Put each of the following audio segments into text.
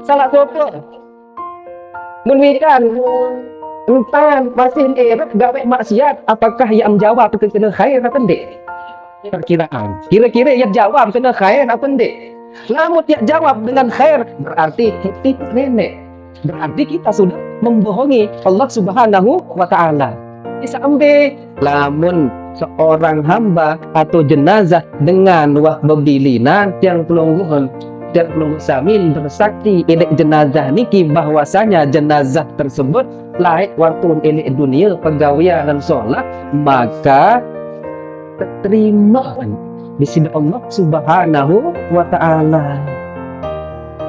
Salah sopo. Mun wikan entan masih erep gawe maksiat, apakah yang jawab itu kena khair apa ndek? Perkiraan. Kira-kira yang jawab kena khair apa ndek? Namun yang jawab dengan khair berarti titik nenek. Berarti kita sudah membohongi Allah Subhanahu wa taala. Bisa ambil lamun seorang hamba atau jenazah dengan wah bebilinan yang pelungguhan dan pelungguh samin bersaksi elek jenazah niki bahwasanya jenazah tersebut laik waktu elek dunia pegawaian dan sholat, maka terima di sisi Allah Subhanahu wa taala.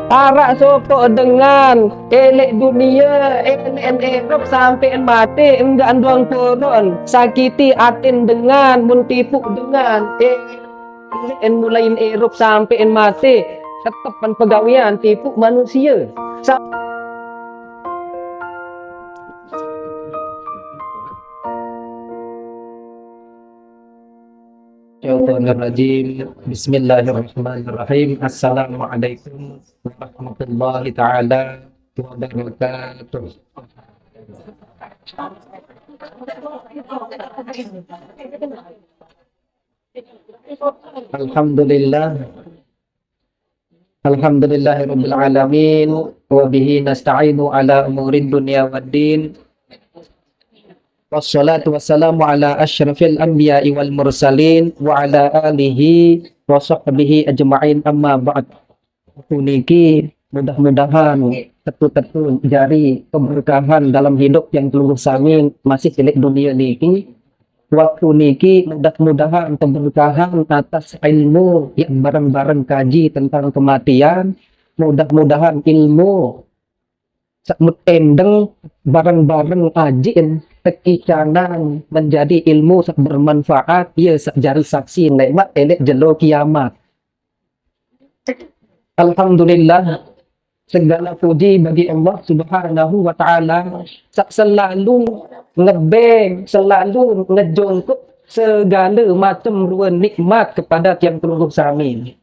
Arak sopo dengan elek dunia, elek erop sampai mati, enggak anduang poron, sakiti atin dengan, muntipu dengan, elek mulain erop sampai mati, tetepan pegawaian tipu manusia. Bismillahirrahmanirrahim. Bismillahirrahmanirrahim. Assalamualaikum warahmatullahi taala wabarakatuh. Alhamdulillah. Alhamdulillahirabbil alamin wa bihi nasta'inu ala umurid dunya waddin. Wassalatu wassalamu ala asyrafil anbiya'i wal mursalin wa ala alihi wa sahbihi ajma'in, amma ba'd. Niki mudah-mudahan tetu-tetu jari keberkahan dalam hidup yang teluh sami masih cilik dunia niki. Waktu niki mudah-mudahan keberkahan atas ilmu yang bareng-bareng kaji tentang kematian. Mudah-mudahan ilmu sakmut endeng bareng-bareng ajin tekicanan menjadi ilmu sak bermanfaat, ia sak jari saksi nikmat elek jelo kiamat. Alhamdulillah, segala puji bagi Allah Subhanahu wa taala, sak selalu ngebeng, selalu ngejongkok segala macam ruang nikmat kepada tiang pelungguh sami.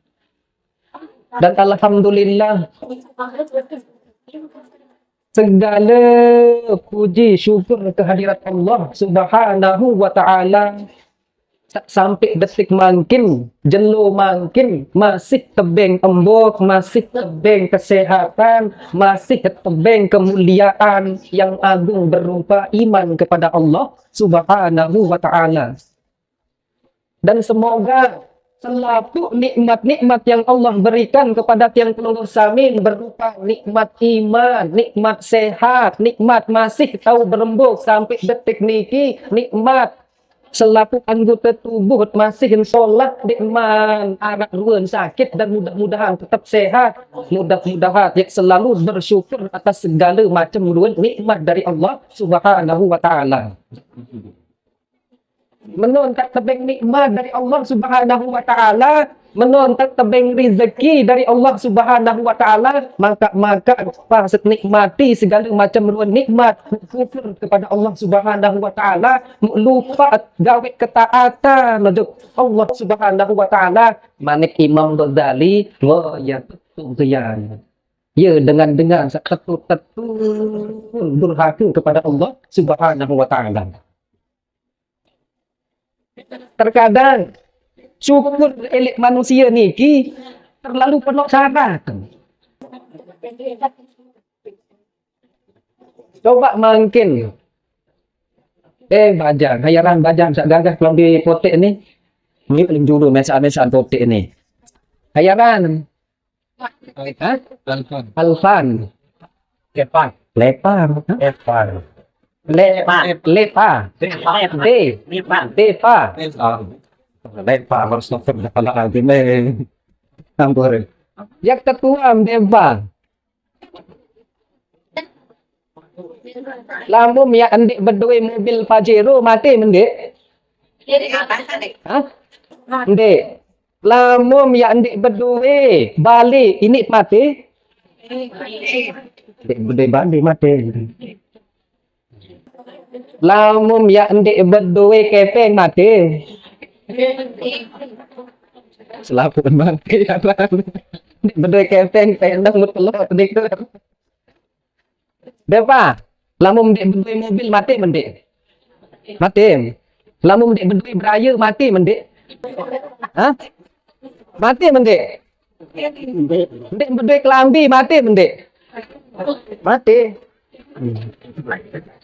Dan alhamdulillah, segala puji syukur kehadirat Allah Subhanahu wa taala sampai detik mangkin jelo mangkin masih tebeng embok, masih tebeng kesehatan, masih tebeng kemuliaan yang agung berupa iman kepada Allah Subhanahu wa taala. Dan semoga selalu nikmat-nikmat yang Allah berikan kepada tiang pelungguh samin berupa nikmat iman, nikmat sehat, nikmat masih tahu berembuk sampai detik niki, nikmat selaku anggota tubuh masih sholat, nikmat anak ruan sakit, dan mudah-mudahan tetap sehat, mudah-mudahan ya selalu bersyukur atas segala macam ruan nikmat dari Allah Subhanahu wa taala. Menontak tebeng nikmat dari Allah Subhanahu wa taala, menontak tebeng rezeki dari Allah Subhanahu wa taala, maka pas nikmati segala macam ruang nikmat, kufur kepada Allah Subhanahu wa taala, lupa gawe ketaatan untuk Allah Subhanahu wa taala. Manik Imam Ghazali, wah ya betul ya. Ya dengan tetu-tetu durhaka kepada Allah Subhanahu wa taala. Terkadang syukur elit manusia niki terlalu penuh syarat. Coba mungkin bajang, hayaran bajang sak gagah kalau di potek ni. Ini paling dulu mesaan potek ni. Hayaran. Alfan. Lepar. Lepa. Lepa harus nonton kalau lagi nih. Campur. Yang tertuam Deva. Lamu ya andik berdua mobil Pajero mati mendik. Hah? Mendik. Lamu ya andik berdua Bali ini mati. Berdua Bali mati. Lamun ya ndik berdua kepeng mati. Selapu mangke ya berdua keteng tendang mutelot dik tu. Depa, lamun dek berdua mobil mati mendek. Mati. Lamun dek berdua beraya mati mendek. Hah? Mati mendek. Dek berdua kelambi mati mendek. Mati.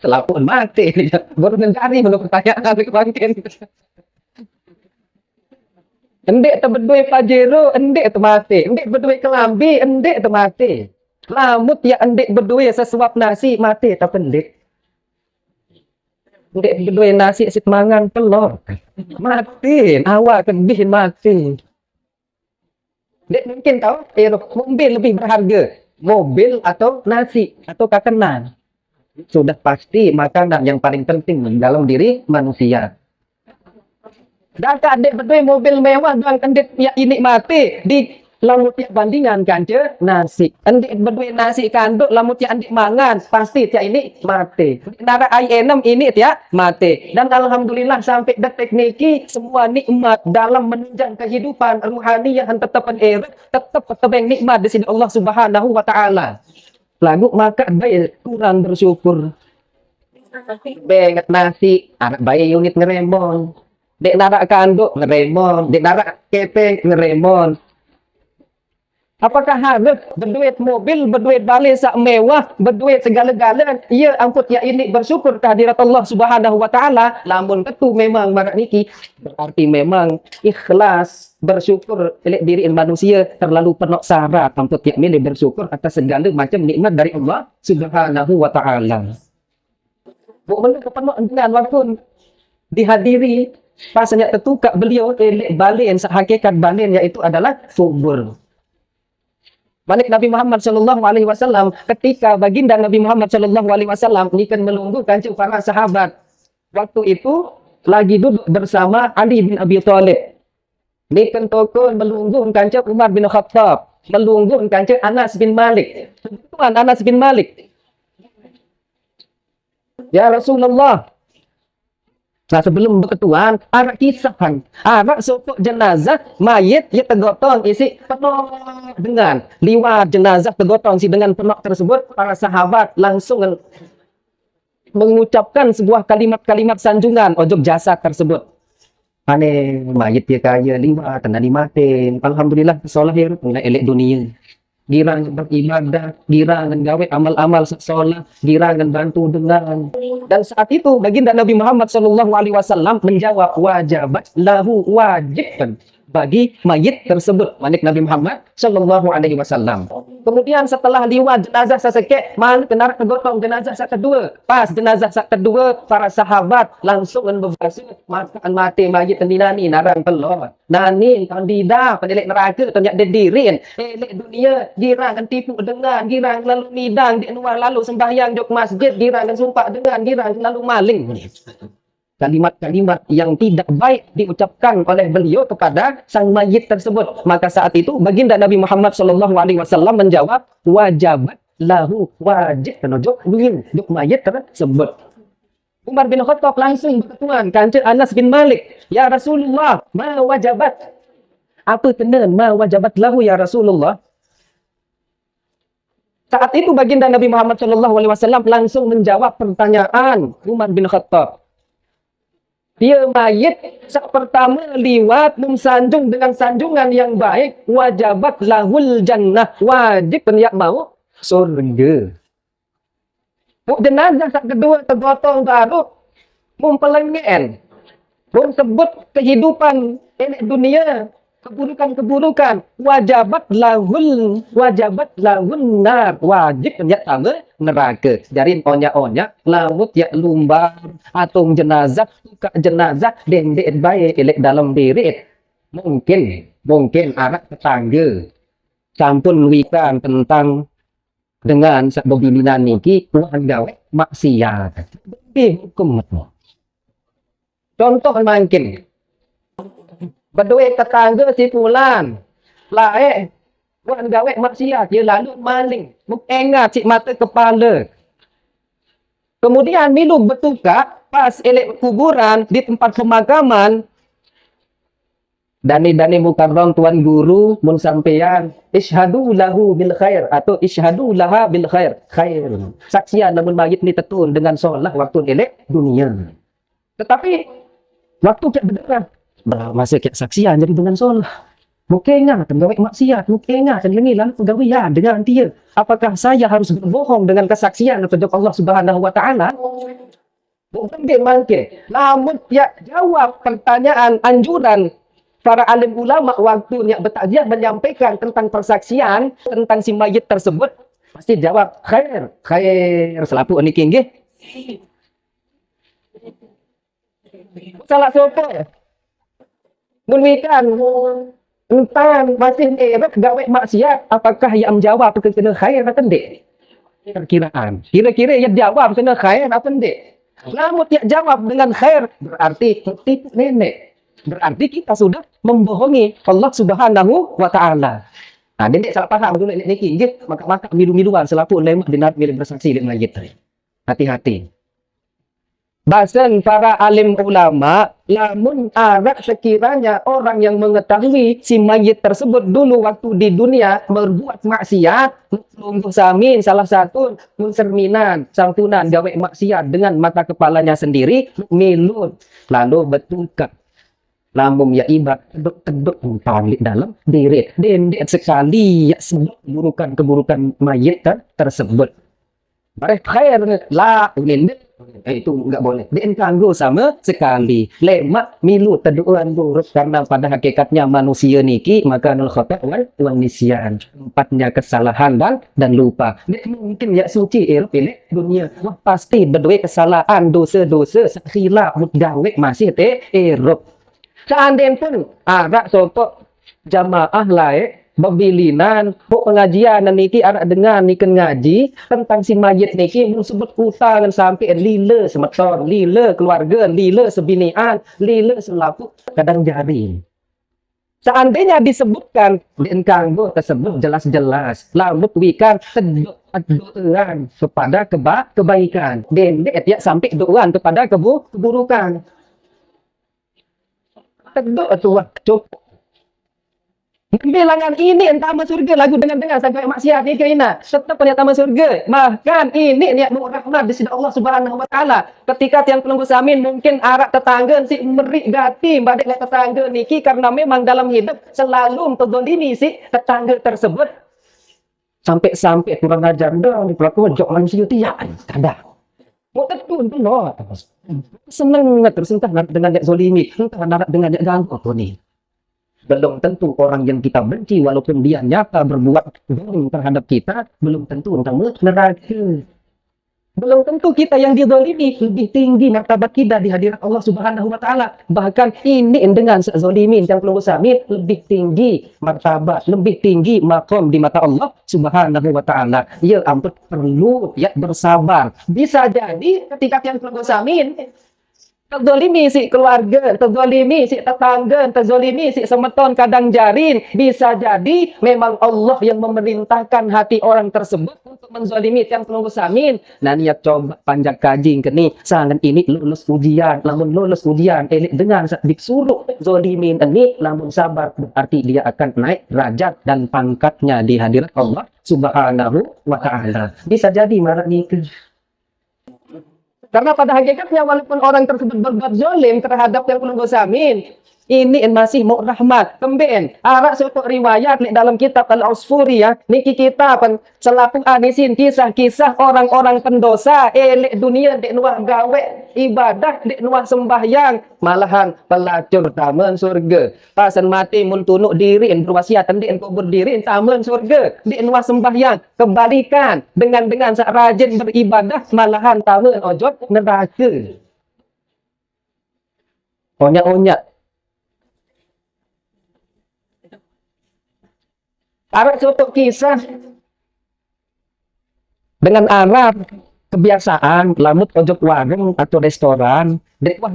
Telapun mati. Baru mencari belum pertanyaan kemarin. Endek tu berdua pajero, endek tu mati. Endek berdua kelambi, endek tu mati. Lamut ya endek berdua sesuap nasi mati tak pendek. Endek berdua nasi sit mangan telur. Mati, awak kedih mati. Dek mungkin tahu, mobil lebih berharga. Mobil atau nasi atau kakanan. Sudah pasti makanan yang paling penting dalam diri manusia. Dan adik berdua mobil mewah dan adik ya ini mati di lamut ya bandingan kan je nasi. Adik berdua nasi kanduk lamut ya adik mangan pasti tiap ini mati. Nara I6 ini tiap mati. Dan alhamdulillah sampai detik niki semua nikmat dalam menunjang kehidupan ruhani yang tetap tertebeng nikmat di sini Allah Subhanahu wa taala. Lagu makan baik kurang bersyukur. Bengat nasi anak bayi unit ngeremon. Dek narak kanduk ngeremon, dek narak kepeng ngeremon. Apakah harus berduit mobil, berduit balik sak mewah, berduit segala-galanya? Ia angkut ya ini bersyukur kehadirat Allah Subhanahu wa taala. Lamun ketu memang barat niki berarti memang ikhlas bersyukur elek diri manusia terlalu penuh syarat angkut ya milih bersyukur atas segala macam nikmat dari Allah Subhanahu wa taala. Bu mana kepenuh dengan waktu dihadiri pasanya tertukar beliau elek balin hakikat balin yaitu adalah subur. Balik Nabi Muhammad Shallallahu Alaihi Wasallam ketika baginda Nabi Muhammad Shallallahu Alaihi Wasallam nikan melunggu kancing para sahabat. Waktu itu lagi duduk bersama Ali bin Abi Thalib. Nikan tokon melunggu kancing Umar bin Khattab, melunggu kancing Anas bin Malik. Tuan Anas bin Malik. Ya Rasulullah. Nah sebelum berketuan, arak kisahkan, arak sopok jenazah, mayit ya tergotong isi penuh dengan liwat jenazah tergotong si dengan penuh tersebut, para sahabat langsung mengucapkan sebuah kalimat-kalimat sanjungan ojok jasad tersebut. Ane mayit dia kaya liwat, tanda dimatin, alhamdulillah solah ya mulai elek dunia. Girangan beribadah, girangan gawe amal-amal sesolah, girangan bantu dengan. Dan saat itu baginda Nabi Muhammad Shallallahu Alaihi Wasallam menjawab wajibat lahu wajib bagi mayit tersebut. Manik Nabi Muhammad Shallallahu Alaihi Wasallam. Kemudian setelah liwat jenazah seseket, mal kenar kegotong jenazah sak kedua. Pas jenazah sak kedua, para sahabat langsung berbahasa makan mati mayit tendinani narang telur. Nani kandida pendelek neraka tanyak dedirin. Elek dunia girang tipu dengan, girang lalu midang di luar lalu sembahyang jok masjid, girang sumpah dengan, girang lalu maling. Kalimat-kalimat yang tidak baik diucapkan oleh beliau kepada sang mayit tersebut. Maka saat itu baginda Nabi Muhammad Shallallahu Alaihi Wasallam menjawab wajibat lahu wajib penojok duk mayit tersebut. Umar bin Khattab langsung berketuan kancing Anas bin Malik. Ya Rasulullah, ma wajabat. Apa tenan ma wajabat lahu ya Rasulullah? Saat itu baginda Nabi Muhammad Shallallahu Alaihi Wasallam langsung menjawab pertanyaan Umar bin Khattab. Dia mayit saat pertama liwat memsanjung dengan sanjungan yang baik wajibat lahul jannah, wajib penyak mau surga. Buk jenazah saat kedua tergotong baru mempelengen, sebut kehidupan ini dunia, keburukan-keburukan, wajibat lahul nar, wajib penyak sama neraka. Dari onyak-onyak lamut ya lumbar atung jenazah buka jenazah dendek baik elek dalam diri mungkin anak tetangga campur wikan tentang dengan sak babilinan niki tuan gawe maksiat hukum contoh mungkin berdua tetangga si fulan lae buat gawe maksiat dia lalu maling engat cik mata kepala. Kemudian milu bertukar pas elek kuburan di tempat pemakaman Dani mukarram tuan guru mun sampean isyhadu lahu bil khair atau isyhadu laha bil khair. Khair. Saksian namun mayit ni tetun dengan solat waktu elek dunia. Tetapi waktu kita berderah masa kita saksian jadi dengan solat. Mungkin pegawai maksiat, mungkin ini lalu pegawai dengan dia. Apakah saya harus berbohong dengan kesaksian kepada Allah Subhanahu wa taala? Bukan dia mangke. Namun ya jawab pertanyaan anjuran para alim ulama waktu yang bertakziah menyampaikan tentang persaksian tentang si mayit tersebut pasti jawab khair, khair selapu niki nggih. Salah sopo. Mun wikan entan masih gawe maksiat apakah yang menjawab kena khair atau tidak? Perkiraan. Kira-kira yang jawab kena khair atau tidak? Namun dia jawab dengan khair berarti tipu nenek. Berarti kita sudah membohongi Allah Subhanahu wa taala. Nah, dek salah paham dulu nek niki nggih, maka milu-miluan selapu lemak dinar milih bersaksi dengan mayit. Hati-hati. Bahasan para alim ulama, lamun ada sekiranya orang yang mengetahui si mayit tersebut dulu waktu di dunia berbuat maksiat, lungguh samin salah satu munserminan, santunan gawe maksiat dengan mata kepalanya sendiri, milut lalu betulkan. Lambung ya ibarat teduk paling dalam diri dan sekali ya sebut keburukan mayit tersebut. Barang khair la itu enggak boleh. Dan kanggo sama sekali. Lemak milu teduan buruk karena pada hakikatnya manusia niki maka nul khata wal nisyan. Empatnya kesalahan dan lupa. Dia mungkin ya suci pilih dunia. Wah pasti berdua kesalahan dosa-dosa khilaf gawe masih erop. Seandainya pun ada sopok jamaah lain berbilinan pengajian niki anak dengar niki ngaji tentang si mayit niki sebut utang sampai lila semeton, lila keluarga, lila sebinian, lila selaku kadang jari. Seandainya disebutkan di kanggo tersebut jelas-jelas lambut wikan doaan kepada kebaikan dan dia sampai doaan kepada keburukan. Teduk tu cukup. Bilangan ini entah masuk surga lagu dengan sampai maksiat ni kaina. Tetap punya taman surga. Bahkan ini niat rahmat di sisi Allah Subhanahu wa taala. Ketika tiang penunggu samin mungkin arak tetangga si merik gati badek tetangga niki karena memang dalam hidup selalu terdolimi si tetangga tersebut. Sampai kurang ajar dah di pelaku jok manusia tiak kadang. Mau tentu loh. Senang terus entah dengan yang zolimi, entah dengan yang ganggu apa ni. Belum tentu orang yang kita benci walaupun dia nyata berbuat zalim terhadap kita, belum tentu tentang neraka. Belum tentu kita yang dizalimi lebih tinggi martabat kita di hadirat Allah Subhanahu wa taala. Bahkan ini dengan zalimin yang perlu samin lebih tinggi martabat, lebih tinggi maqam di mata Allah Subhanahu wa taala. Ya ampun perlu ya bersabar. Bisa jadi ketika yang perlu samin terzolimi si keluarga, terzolimi si tetangga, terzolimi si semeton kadang jarin. Bisa jadi memang Allah yang memerintahkan hati orang tersebut untuk menzolimi yang penunggu samin. Nah niat coba panjang kajing ke ni. Sangat ini lulus ujian. Namun lulus ujian dengan disuruh zolimin ini. Namun sabar berarti dia akan naik derajat dan pangkatnya di hadirat Allah Subhanahu wa ta'ala. Bisa jadi marah ni ke. Karena pada hakikatnya walaupun orang tersebut berbuat zalim terhadap yang penunggu samin, ini masih mau rahmat. Kembali, arak suatu riwayat di dalam kitab Al-Usfuri ya, niki kita selaku anisin kisah-kisah orang-orang pendosa, elek dunia dek nuah gawe ibadah, dek nuah sembahyang, malahan pelacur taman surga. Pasan mati mun tunuk diri, berwasiat dek kubur diri taman surga, dek nuah sembahyang. Kembalikan dengan sak rajin beribadah, malahan taman ojot neraka. Onyak-onyak. Arab suatu kisah dengan Arab kebiasaan lamut ojok warung atau restoran dek wah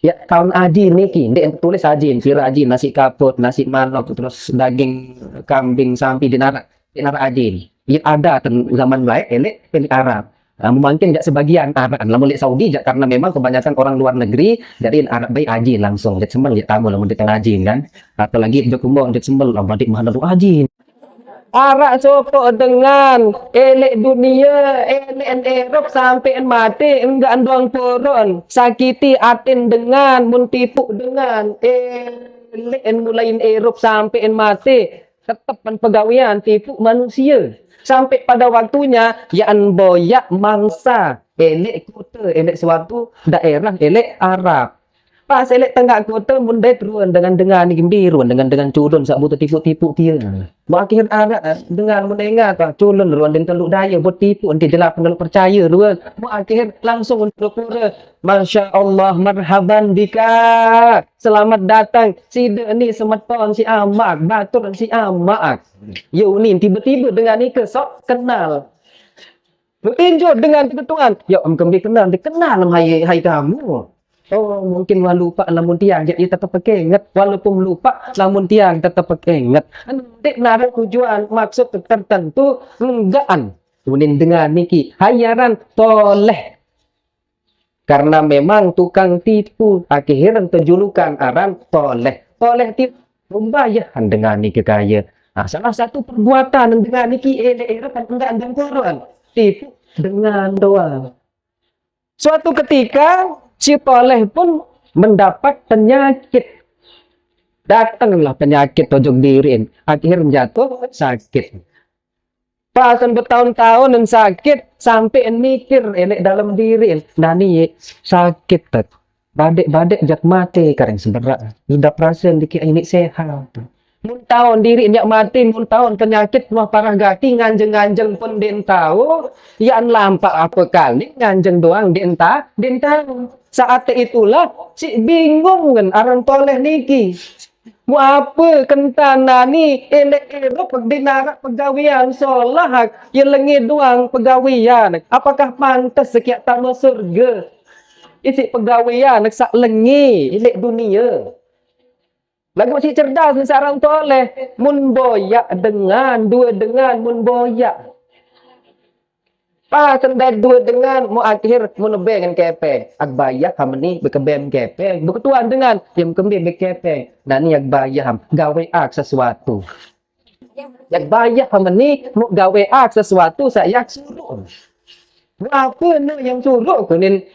ya tahun aji niki dek tulis aji fira aji nasi kaput nasi manok terus daging kambing sampai di narak aji ya ada zaman lain elek pilih Arab Mungkin jak sebagian Arab, lamun di Saudi jak karena memang kebanyakan orang luar negeri jadi Arab baik aji langsung jak sembel jak tamu lamun di tengah aji kan. Atau lagi jak kumbang jak sembel badik mana tu aji. Arak sokok dengan elek dunia, elek Eropa sampai mati, enggak anduang poron, sakiti atin dengan, muntipu dengan, elek mulain Eropa sampai mati, tetap pegawaian tipu manusia. Sampai pada waktunya, yang boyak mangsa, elek kota, elek suatu daerah, elek Arab. Pas elek tengah kota mundai ruan dengan ni biruan dengan culun sak butuh tipu-tipu dia. Akhir anak dengan mendengar tak culun ruan dan teluk daya buat tipu nanti jelap kalau percaya ruan. Akhir langsung untuk pura. Masya Allah marhaban bika. Selamat datang si ni semeton si amak batur si amak. Yo ni tiba-tiba dengan ni ke sok kenal. Bertinjau dengan kebetulan. Ya kami kenal dikenal hai kamu. Oh, mungkin lupa lamun tiang jadi tetap pakai ingat walaupun lupa lamun tiang tetap pakai ingat. Nanti nara tujuan maksud tertentu enggaan. Kemudian dengan niki hayaran toleh. Karena memang tukang tipu akhirnya terjulukan aran toleh. Toleh tipu membayahan dengan niki kaya. Nah, salah satu perbuatan dengan niki kan enggak ada Quran. Tipu dengan doa. Suatu ketika si toleh pun mendapat penyakit. Datanglah penyakit ojok diriin. Akhirnya jatuh sakit. Pasan bertahun-tahun dan sakit. Sampai mikir elek dalam diriin. Nah ni sakit. Badek-badek jak mati. Karena seberat. Tidak rasa dikit ini sehat. Mun tahun diri nyak mati, mun tahun penyakit mah parah gati nganjeng-nganjeng pun den tahu, yan lampak apa kali nganjeng doang den tahu. Saat itulah si bingung kan aran toleh niki. Mu apa kentana ni elok dinara pegawian solah yang lengi doang pegawian. Apakah pantas sekian tamu surga? Isi pegawian sak lengi elek dunia. Lagu masih cerdas ni seorang toleh. Mun boyak dengan, dua dengan, mun boyak. Pas tendai dua dengan, mu akhir, mu nebeng dengan kepe. Ag bayak ham ni, berkebem kepe. Berketuan dengan, yang kembali berkepe. Dan ni ag bayak ham, gawe ak sesuatu. Ag bayak ham ni, mu gawe ak sesuatu, saya suruh. Apa ni yang suruh? Kemudian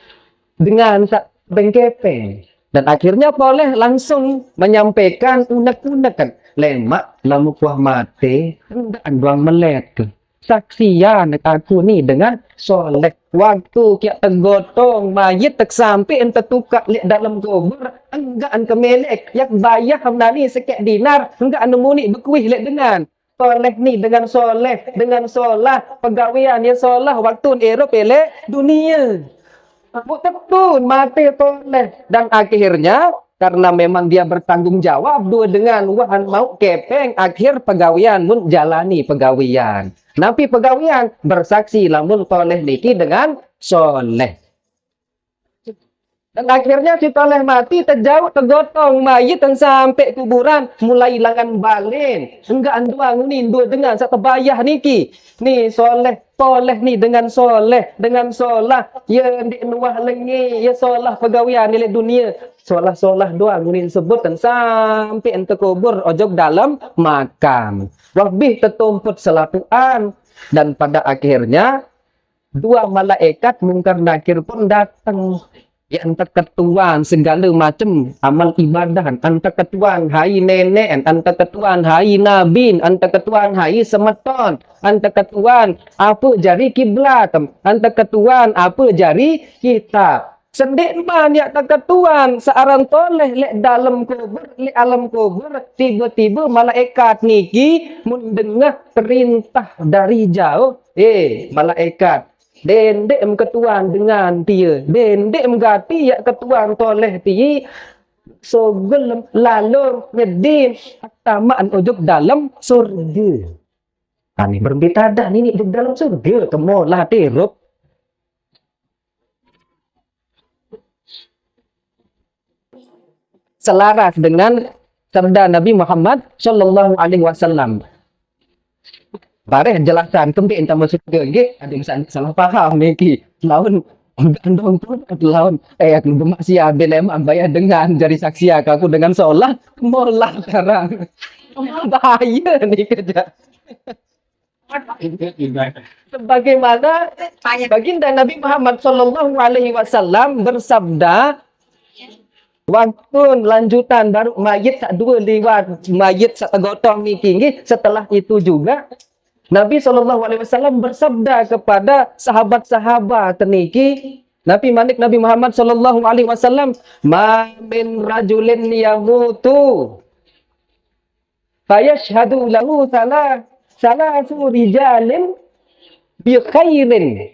dengan tak bengkepe. Dan akhirnya boleh langsung menyampaikan unek-unek kan. Lemak lamu kuah mati, hendak doang melet ke. Saksian aku ni dengan soleh. Waktu kia tergotong mayit tak sampai ente tukak lihat dalam kubur. Enggak an kemelek. Yak bayar hamna ni sekek dinar. Enggak anu muni berkuih lihat dengan. Soleh ni dengan soleh. Dengan solah. Pegawaian ya solah. Waktu Eropa elek dunia. Betul, mati toleh. Dan akhirnya, karena memang dia bertanggung jawab, dua dengan wahan mau kepeng, akhir pegawaian mun jalani pegawaian. Napi pegawaian bersaksi lamun toleh niki dengan soleh. Dan akhirnya si toleh mati terjauh tergotong mayit dan sampai kuburan mulai hilangan balen. Enggak anduang ni dua dengan satu bayah niki. Ni soleh toleh ni dengan solah ya di nuah lengi ya solah pegawaian nilai dunia solah doang ni disebut dan sampai ente kubur ojok dalam makam wabih tertumput selapuan dan pada akhirnya dua malaikat mungkar nakir pun datang ya antar ketuan segala macam amal ibadah antar ketuan hai nenek antar ketuan hai nabi antar ketuan hai semeton antar ketuan apa jari kiblat antar ketuan apa jari kitab sendik man ya ketuan seorang toleh lek dalam kubur lek alam kubur tiba-tiba malaikat niki mendengar perintah dari jauh malaikat dendek ketuan dengan dia dendek mengati ya ketuan toleh ti sogel lalu ngedin tamaan ujug dalam surga ani berbeda dah ini di dalam surga kemolah tirup selaras dengan sabda Nabi Muhammad sallallahu alaihi wasallam Bareh jelasan kembali entah maksud ke ada yang salah paham ni ki. Lawan gandong pun lawan aku bermaksiat belem bayar dengan jari saksi aku dengan seolah molah sekarang. Bahaya nih kerja. Sebagaimana baginda Nabi Muhammad Shallallahu Alaihi Wasallam bersabda, waktu lanjutan baru mayit sak dua lewat mayit sak gotong ni tinggi. Setelah itu juga Nabi Shallallahu Alaihi Wasallam bersabda kepada sahabat-sahabat teniki. Nabi Muhammad Shallallahu Alaihi Wasallam, "Ma min rajulin yamutu fayashhadu lahu salasu rijalin bi khairin."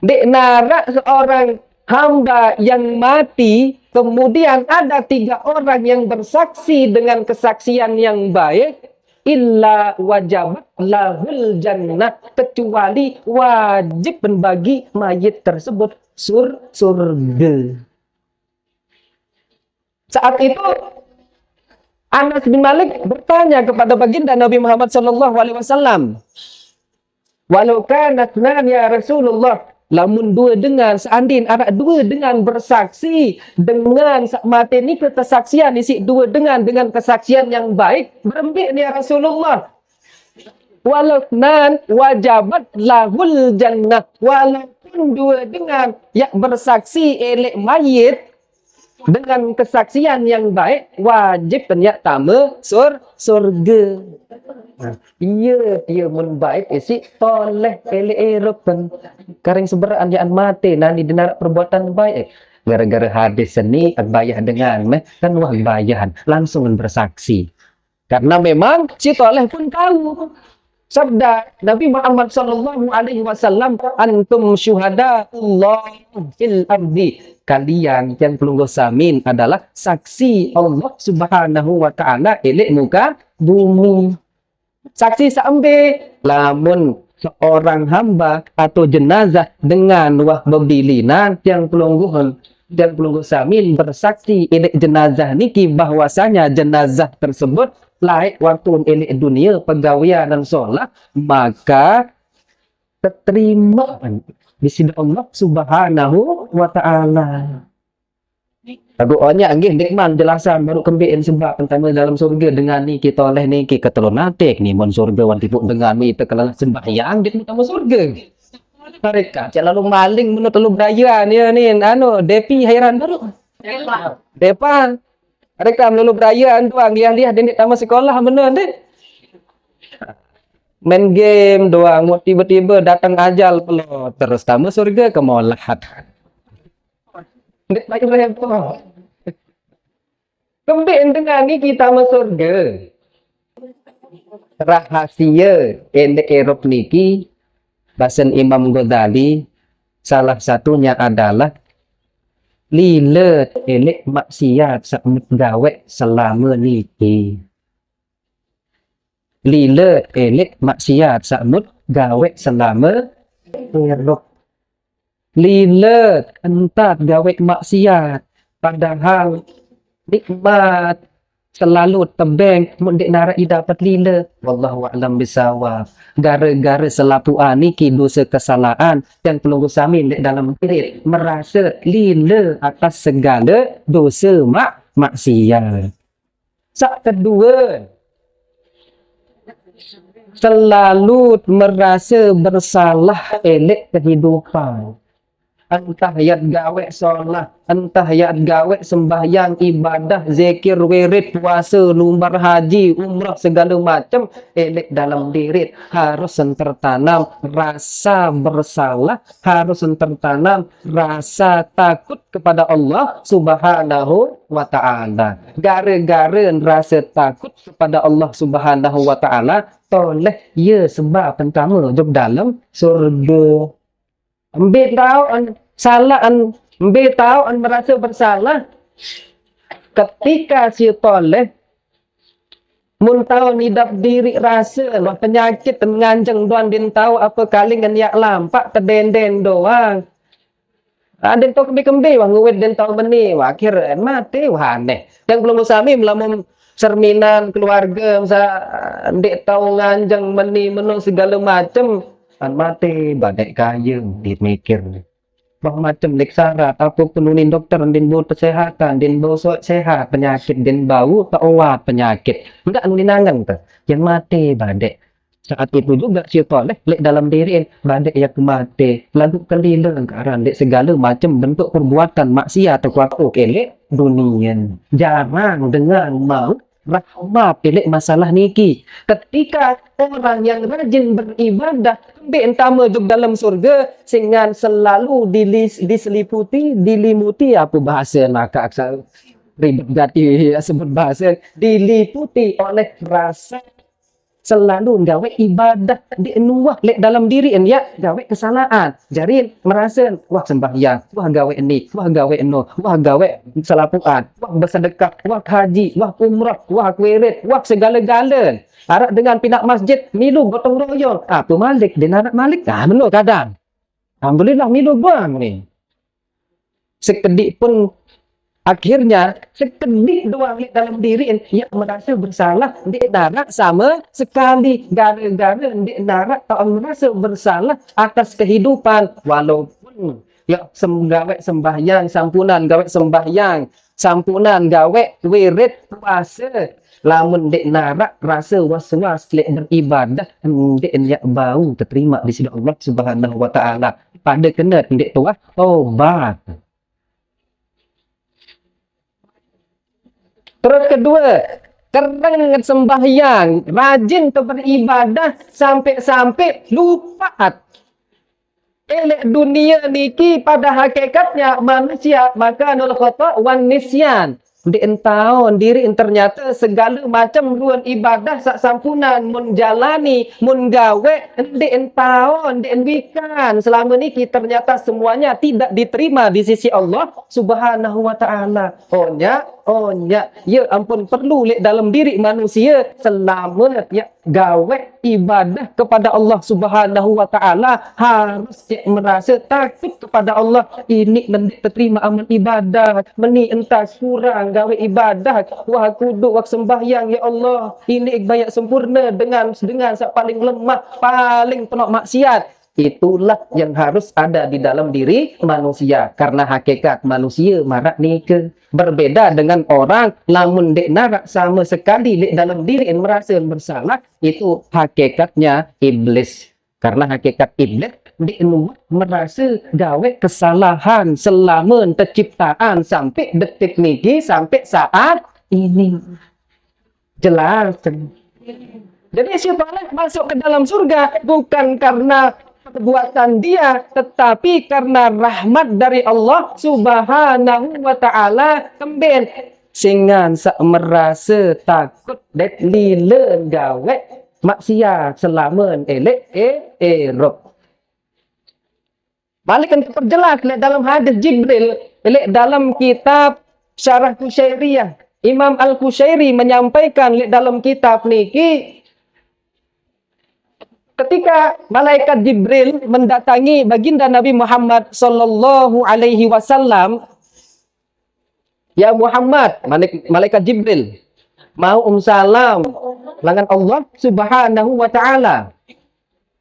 Di nara seorang hamba yang mati, kemudian ada 3 orang yang bersaksi dengan kesaksian yang baik, illa wajabat lahul jannah, kecuali wajib membagi mayit tersebut surga. Saat itu Anas bin Malik bertanya kepada baginda Nabi Muhammad sallallahu alaihi wasallam, "Walau kana ya Rasulullah, lamun seandainya ada 2 dengan bersaksi dengan mati ni kesaksian isi 2 dengan kesaksian yang baik, berembik ni ya Rasulullah. Walau wajabat lahul jannah, walaupun 2 dengan yang bersaksi elek mayit dengan kesaksian yang baik, wajib penyak tama surga." Ia mun baik isi toleh elek eropen karing seberaan yang mati nani denar perbuatan baik. Gara-gara hadis seni bayah dengan kan wah bayahan langsung bersaksi. Karena memang si toleh pun tahu sabda Nabi Muhammad sallallahu alaihi wasallam, "Antum syuhada Allah fil ardi." Kalian yang pelungguh samin adalah saksi Allah Subhanahu wa taala elek muka bumi. Saksi sampai lamun seorang hamba atau jenazah dengan wah bebilinan yang pelungguhan dan pelungguh samin bersaksi elek jenazah niki bahwasanya jenazah tersebut laik waktu elek dunia pegawaian dan sholat, maka terima di sisi Allah Subhanahu wa taala. Doanya anggih nikman jelasan baru kembiin sebab pertama dalam surga dengan ni kita oleh ni kita telur natik ni mon surga wan tipuk dengan mi terkelah sembahyang di utama surga. Mereka lalu maling menurut telu beraya ni depi hairan baru. Depa mereka lalu beraya doang yang dia di taman sekolah benar deh. Main game doang mau tiba-tiba datang ajal pelo terus tamu surga kemolahat. Dek baik repot. Kembali dengan ni kita masuk surga. Rahasia endek Eropa niki bahasan Imam Ghazali salah satunya adalah lilet elek maksiat sakmut gawe selama niki. Lilet elek maksiat sakmut gawe selama Eropa. Lilet entat gawe maksiat padahal nikmat selalu tembeng mun dik nara dapat lila. Wallahu a'lam bisawab. Gara-gara selapuan niki dosa kesalahan dan pelunggu samin dik dalam diri merasa lila atas segala dosa maksiat. Sak kedua, selalu merasa bersalah elek kehidupan. Entah yat gawe solat, entah yat gawe sembahyang, ibadah, zikir, wirid, puasa, lumbar haji, umrah, segala macam elek dalam diri. Harus tertanam rasa bersalah, harus tertanam rasa takut kepada Allah Subhanahu wa taala. Gara-gara rasa takut kepada Allah Subhanahu wa taala, toleh ya sebab pertama jog dalam surga. Ambil tahu salah ambil tahu merasa bersalah ketika si toleh mun tahu nidap diri rasa lah penyakit nganjeng doan din tahu apa kali ngan yak lampak tedenden doang. Ada tu kembi wah nguwit den tahu beni wah akhir mati wah aneh. Yang belum sami melamun cerminan keluarga masa ndek tahu nganjang meni menu segala macam kan mati badai kaya dia mikir bah macam dek syarat apa penunin dokter din bau kesehatan din bau sehat penyakit din bau tak penyakit enggak nunin nangan tuh yang mati badai saat itu juga si toleh lek dalam diri badai yang mati lalu keliling karena dek segala macam bentuk perbuatan maksiat atau waktu kelek dunia jarang dengan mau rahmat pilih masalah niki ketika orang yang rajin beribadah entama duduk dalam surga sehingga selalu diseliputi dilimuti apa bahasa nak aksar ribet gati sebut bahasa diliputi oleh rasa selalu gawe ibadah di nuah lek dalam diri ya gawe kesalahan jadi merasa wah sembahyang wah gawe ini wah gawe eno wah gawe salapuan wah bersedekah wah haji wah umrah wah wirid wah segala-gala harap dengan pindah masjid milu gotong royong apa malik dia nak malik benar kadang alhamdulillah milu bang ni sekedik pun akhirnya sekedik doang dalam diri yang merasa bersalah dia narak sama sekali gara-gara dia narak tak merasa bersalah atas kehidupan walaupun ya gawe sembahyang sampunan gawe sembahyang sampunan gawe wirid puasa lamun dia narak rasa was-was lek beribadah dia bau terterima di sisi Allah Subhanahu wa taala pada kena dia tuah tobat. Terus kedua, kereng sembahyang, rajin beribadah sampai-sampai lupa. Elek dunia niki pada hakikatnya manusia maka nul khata wan nisyan. Di entahun diri ternyata segala macam ruan ibadah sak sampunan mun jalani mun gawe di entahun di enbikan selama niki ternyata semuanya tidak diterima di sisi Allah Subhanahu wa taala. Oh nya ya ampun perlu lek dalam diri manusia selama ya gawe ibadah kepada Allah Subhanahu wa taala harus merasa takut kepada Allah ini nanti terima amal ibadah meni entah kurang gawe ibadah wah kudu wak sembahyang ya Allah ini banyak sempurna dengan sak paling lemah paling penuh maksiat. Itulah yang harus ada di dalam diri manusia karena hakikat manusia marak nika berbeda dengan orang lamun dek narak sama sekali dek dalam diri yang merasa bersalah itu hakikatnya iblis karena hakikat iblis dek merasa gawe kesalahan selama terciptaan sampai detik niki sampai saat ini jelas. Jadi siapa masuk ke dalam surga bukan karena perbuatan dia tetapi karena rahmat dari Allah Subhanahu wa taala kemben sehingga merasa takut dek lila gawe maksiat selama elek erok. Balikan diperjelas dalam hadis Jibril dalam kitab Syarah Kusyairiyah Imam Al-Kusyairi menyampaikan dalam kitab niki ketika malaikat Jibril mendatangi baginda Nabi Muhammad sallallahu alaihi wasallam, ya Muhammad, malaikat Jibril mau salam langan Allah Subhanahu wa taala.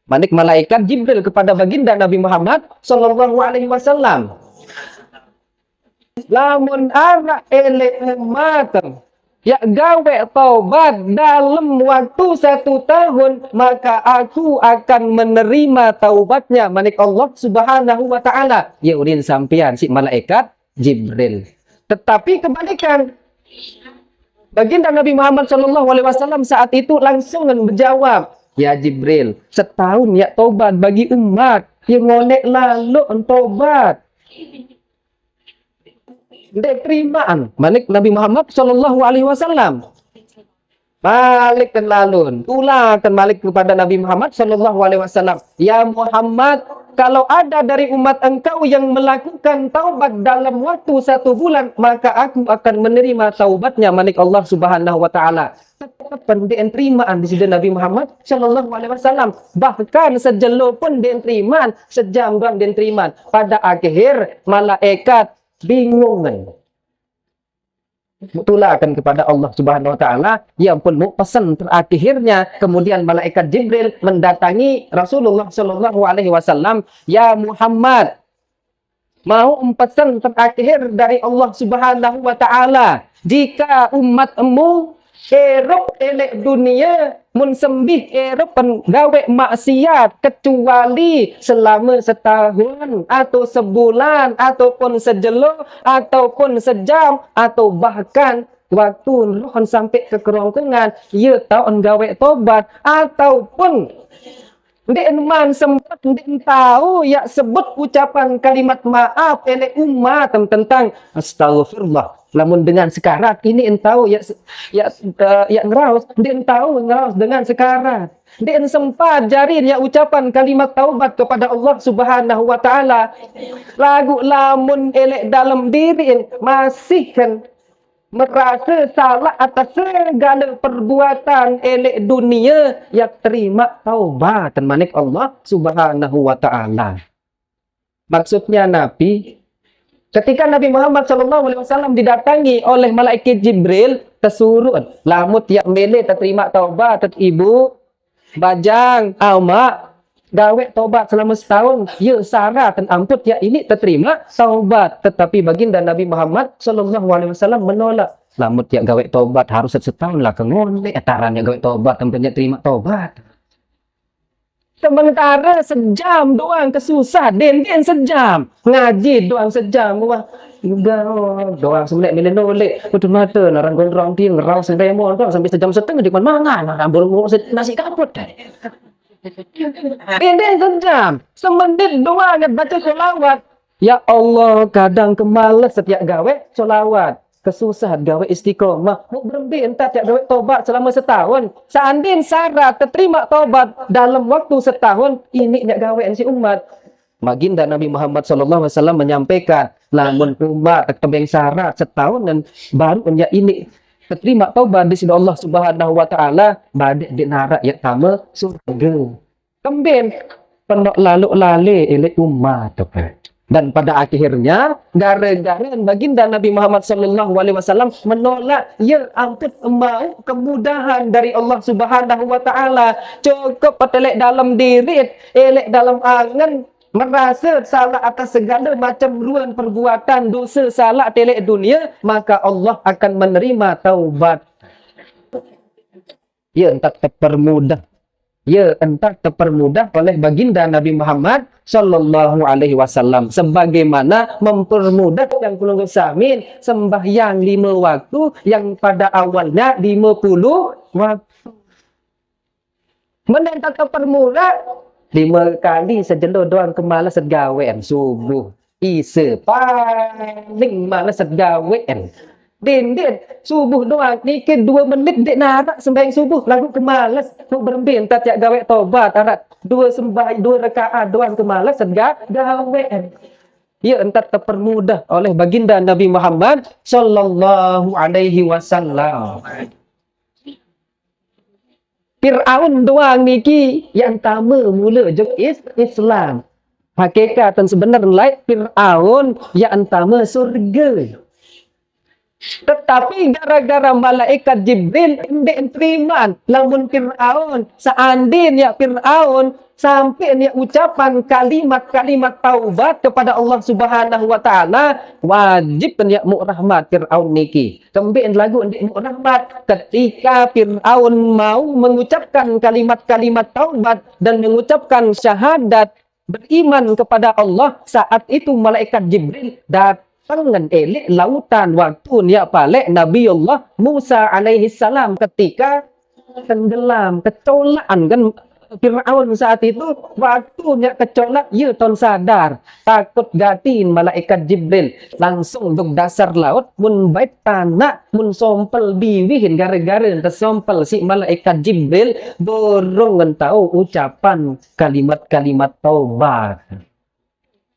Malaikat Jibril kepada baginda Nabi Muhammad sallallahu alaihi wasallam. Lamun anak elek umat ya gawe taubat dalam waktu 1 tahun maka aku akan menerima taubatnya manik Allah Subhanahu wa taala. Ya udin sampian si malaikat Jibril. Tetapi kebalikan baginda Nabi Muhammad sallallahu alaihi wasallam saat itu langsung menjawab, ya Jibril, setahun ya taubat bagi umat yang ngonek lalu taubat. Dek terimaan malik Nabi Muhammad sallallahu alaihi wasallam. Balik dan lalun, tulangkan balik kepada Nabi Muhammad sallallahu alaihi wasallam. Ya Muhammad, kalau ada dari umat engkau yang melakukan taubat dalam waktu 1 bulan, maka aku akan menerima taubatnya manik Allah Subhanahu wa taala. Pendian terimaan di sisi Nabi Muhammad sallallahu alaihi wasallam. Bahkan sejelo pun dia terimaan, sejam doang dia terimaan. Pada akhir malaikat bingung. mutulakan kepada Allah Subhanahu wa taala, yang pun pesan terakhirnya kemudian malaikat Jibril mendatangi Rasulullah sallallahu alaihi wasallam, "Ya Muhammad, mau pesan terakhir dari Allah Subhanahu wa taala, jika umatmu erop elek dunia mun sembih erop gawe maksiat kecuali selama setahun atau sebulan ataupun sejelo ataupun sejam atau bahkan waktu roh sampai ke kerongkongan ia tahu gawe tobat ataupun ndek man sempat ndek tahu ya sebut ucapan kalimat maaf elek umat tentang astagfirullah. Namun dengan sekarat ini entau ya ngeraus, dia entau ngeraus dengan sekarat. Dia sempat jarin ya ucapan kalimat taubat kepada Allah Subhanahu wa taala. Lagu lamun elek dalam diri masih kan merasa salah atas segala perbuatan elek dunia, yang terima taubat manik Allah Subhanahu wa taala. Maksudnya Nabi, ketika Nabi Muhammad SAW didatangi oleh malaikat Jibril, tersuruh lamut yang mele terima taubat ibu bajang mak gawe taubat selama setahun ya syarat dan amput ya ini terima taubat. Tetapi baginda Nabi Muhammad SAW menolak, lamut ya gawe taubat harus setahun lah kengone etarannya gawe taubat tempatnya terima taubat. Sementara sejam doang kesusah, den sejam ngaji doang sejam, wah juga doang semenit milih nolek udah mata narang gondrong dia ngerau sedemon doang sampai sejam setengah di mana narang bolong nasi kaput den sejam semenit doang baca sholawat. Ya Allah, kadang kemalas setiap gawe sholawat, kesusahan gawe istiqomah, mau berhenti entah tiap gawe tobat selama setahun. Seandainya syarat terima tobat dalam waktu setahun, ini nyak gawe si umat. Baginda Nabi Muhammad SAW menyampaikan, namun umat tertembeng syarat setahun dan baru nyak ini terima tobat di sini Allah Subhanahu wa taala, badek di narak ya tama surga. Kembali pendok lalu lale elek umat apa. Dan pada akhirnya gara-gara baginda Nabi Muhammad SAW menolak ya ampun mau kemudahan dari Allah Subhanahu wa taala, cukup elek dalam diri elek dalam angan merasa salah atas segala macam ruan perbuatan dosa salah telek dunia, maka Allah akan menerima taubat. Ya entah terpermudah, ya entah terpermudah oleh baginda Nabi Muhammad Sallallahu Alaihi Wasallam, sebagaimana mempermudah yang kulung samin sembahyang 5 waktu yang pada awalnya 50 waktu. Menentang terpermudah 5 kali sejelo doang kemalas gawean subuh ise paling malas gawean. Den subuh doang nikah 2 menit dek narak sembahyang subuh lagu kemalas mau berhenti entah tiap gawe tobat arak 2 rakaat doang kemalas gawean. Ya entah terpermudah oleh baginda Nabi Muhammad Sallallahu Alaihi Wasallam. Fir'aun doang niki yang tama mula jok Islam. Hakikat dan sebenarnya Fir'aun yang tama surga. Tetapi gara-gara malaikat Jibril ndek terima lamun Fir'aun, seandainya Fir'aun sampai ni ucapan kalimat-kalimat taubat kepada Allah Subhanahu wa taala, wajib kan ya mu rahmat Fir'aun niki. Kembali lagu ndek mu rahmat ketika Fir'aun mau mengucapkan kalimat-kalimat taubat dan mengucapkan syahadat beriman kepada Allah, saat itu malaikat Jibril tangan elek lautan waktu ya palek Nabiullah Musa alaihi salam ketika tenggelam kecolaan kan Fir'aun saat itu waktunya kecolak ya ton sadar takut gatin malaikat Jibril langsung untuk dasar laut mun bait tanah mun sompel biwihin gara-gara tersompel si malaikat Jibril dorong tahu ucapan kalimat-kalimat taubat.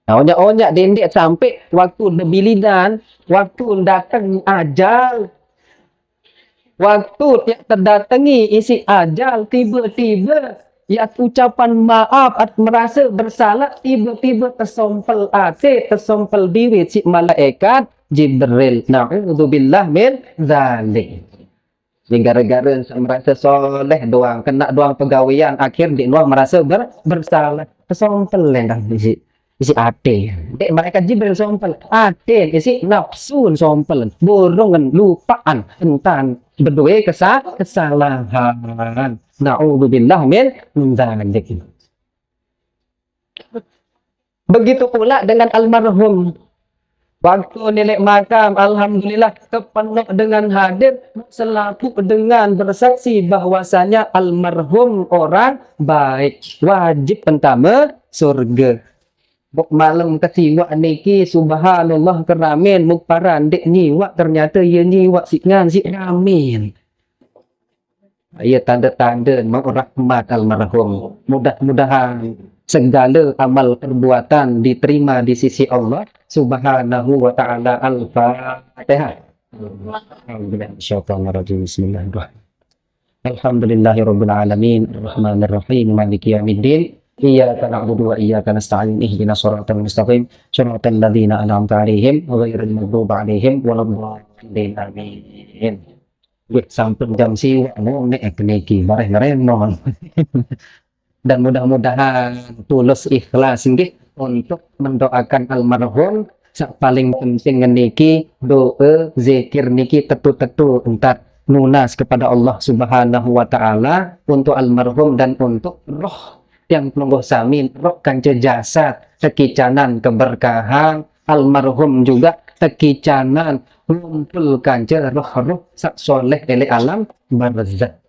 Nah, onyak-onyak dendek sampai waktu debilidan, waktu datang ajal, waktu yang terdatangi isi ajal, tiba-tiba ya ucapan maaf at merasa bersalah, tiba-tiba tersompel ate, tersompel bibit si malaikat Jibril. Na'udzubillah min dzalik. Jadi gara-gara merasa soleh doang, kena doang pegawaian, akhir dia doang merasa bersalah. Kesompel dah isi ate. Dek malaikat Jibril sompel. Ate isi nafsu sompel. Borongan lupaan entan berdua kesalahan. Na'udzubillah min dzalik. Begitu pula dengan almarhum. Waktu nenek makam, alhamdulillah kepenuh dengan hadir selaku dengan bersaksi bahwasanya almarhum orang baik, wajib pertama surga. Bok malam ketiwa niki subhanallah keramin mukparan dek nyiwa ternyata ia nyiwa sikngan si ramin. Ia tanda-tanda rahmat almarhum. Mudah-mudahan segala amal perbuatan diterima di sisi Allah Subhanahu wa taala. Al-Fatihah. Bismillahirrahmanirrahim. Alhamdulillahirabbil alamin, arrahmanir rahim, maliki yaumiddin. Iyyaka na'budu wa iyyaka nasta'in. Ihdinas shiratal mustaqim, shiratal ladzina an'amta 'alaihim ghairil maghdubi 'alaihim waladdallin. Amin. Sampun jam siwa nek niki bareng-bareng non. Dan mudah-mudahan tulus ikhlas nggih untuk mendoakan almarhum. Sak paling penting niki doa zikir niki tetu-tetu entar nunas kepada Allah Subhanahu wa taala untuk almarhum dan untuk roh yang penunggu sami, roh kanca jasad sekicanan keberkahan almarhum juga sekicanan ngumpul kanca roh-roh sak soleh ele alam barzakh.